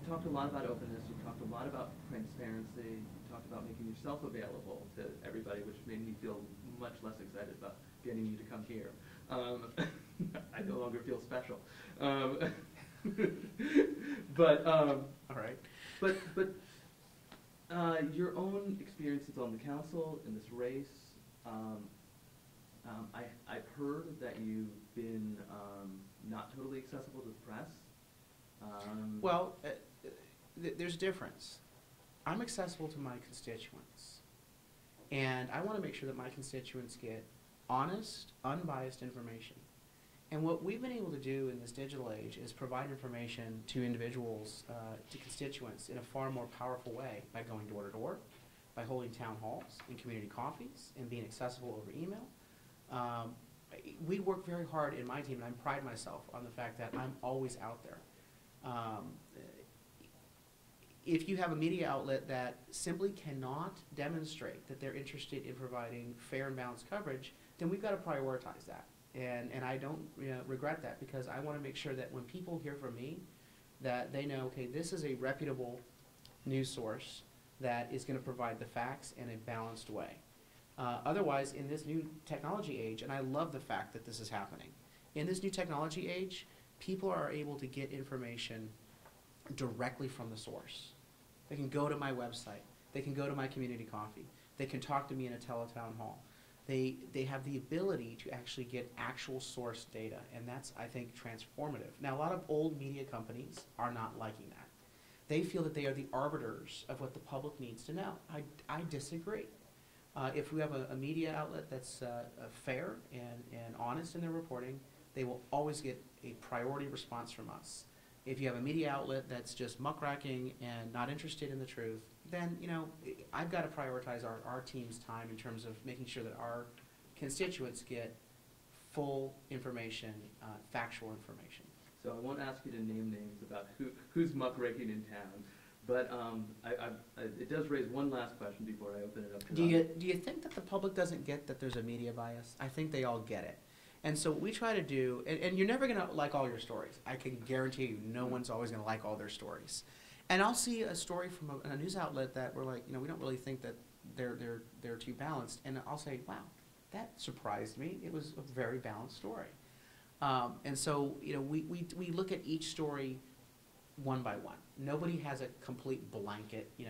talked a lot about openness, you've talked a lot about transparency, you talked about making yourself available to everybody, which made me feel much less excited about getting you to come here. I no longer feel special. But all right. But your own experiences on the council in this race. I've heard that you've been not totally accessible to the press. Well, there's a difference. I'm accessible to my constituents, and I want to make sure that my constituents get honest, unbiased information. And what we've been able to do in this digital age is provide information to individuals, to constituents, in a far more powerful way by going door to door, by holding town halls and community coffees, and being accessible over email. We work very hard in my team, and I pride myself on the fact that I'm always out there. If you have a media outlet that simply cannot demonstrate that they're interested in providing fair and balanced coverage, then we've got to prioritize that. And I don't regret that, because I want to make sure that when people hear from me, that they know, okay, this is a reputable news source that is going to provide the facts in a balanced way. Otherwise, in this new technology age, and I love the fact that this is happening, in this new technology age, people are able to get information directly from the source. They can go to my website. They can go to my community coffee. They can talk to me in a teletown hall. They have the ability to actually get actual source data, and that's, I think, transformative. Now, a lot of old media companies are not liking that. They feel that they are the arbiters of what the public needs to know. I disagree. If we have a media outlet that's fair and honest in their reporting, they will always get a priority response from us. If you have a media outlet that's just muckraking and not interested in the truth, then I've got to prioritize our team's time in terms of making sure that our constituents get full information, factual information. So I won't ask you to name names about who's muckraking in town, but it does raise one last question before I open it up to do you think that the public doesn't get that there's a media bias? I think they all get it. And so what we try to do, and you're never going to like all your stories. I can guarantee you no one's always going to like all their stories. And I'll see a story from a news outlet that we're like, we don't really think that they're too balanced. And I'll say, wow, that surprised me. It was a very balanced story. And so, we look at each story one by one. Nobody has a complete blanket, we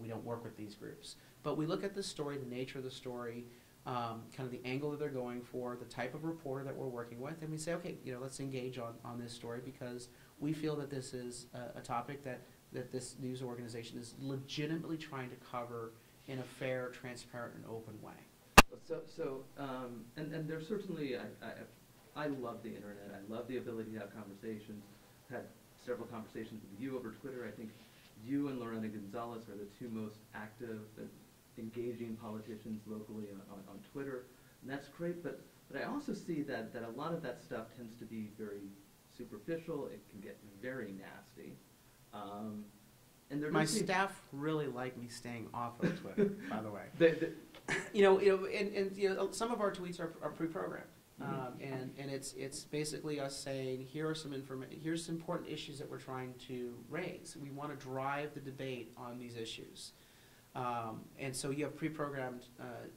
don't work with these groups. But we look at the story, the nature of the story, kind of the angle that they're going for, the type of reporter that we're working with, and we say, okay, let's engage on this story, because we feel that this is a topic that this news organization is legitimately trying to cover in a fair, transparent, and open way. And there's certainly, I love the internet. I love the ability to have conversations. I've had several conversations with you over Twitter. I think you and Lorena Gonzalez are the two most active and engaging politicians locally on Twitter, and that's great. But I also see that a lot of that stuff tends to be very superficial. It can get very nasty. And my staff really like me staying off of Twitter, by the way. Some of our tweets are pre-programmed, and it's basically us saying, here's some important issues that we're trying to raise. We want to drive the debate on these issues. And so you have pre-programmed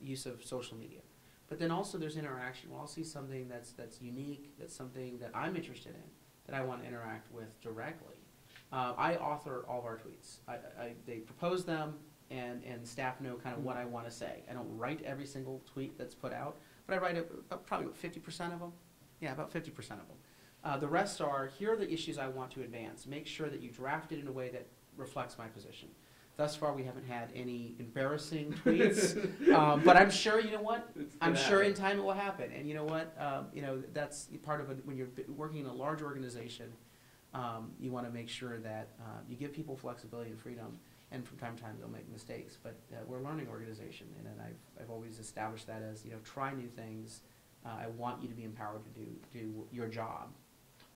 use of social media. But then also there's interaction. Well, I'll see something that's unique, that's something that I'm interested in, that I want to interact with directly. I author all of our tweets. They propose them, and staff know kind of what I want to say. I don't write every single tweet that's put out, but I write probably about 50% of them. Yeah, about 50% of them. The rest are, here are the issues I want to advance. Make sure that you draft it in a way that reflects my position. Thus far, we haven't had any embarrassing tweets, but I'm sure, I'm sure in time it will happen. And you know what? That's part of it. When you're working in a large organization, you want to make sure that you give people flexibility and freedom. And from time to time, they'll make mistakes. But we're a learning organization, and I've always established that as, try new things. I want you to be empowered to do your job.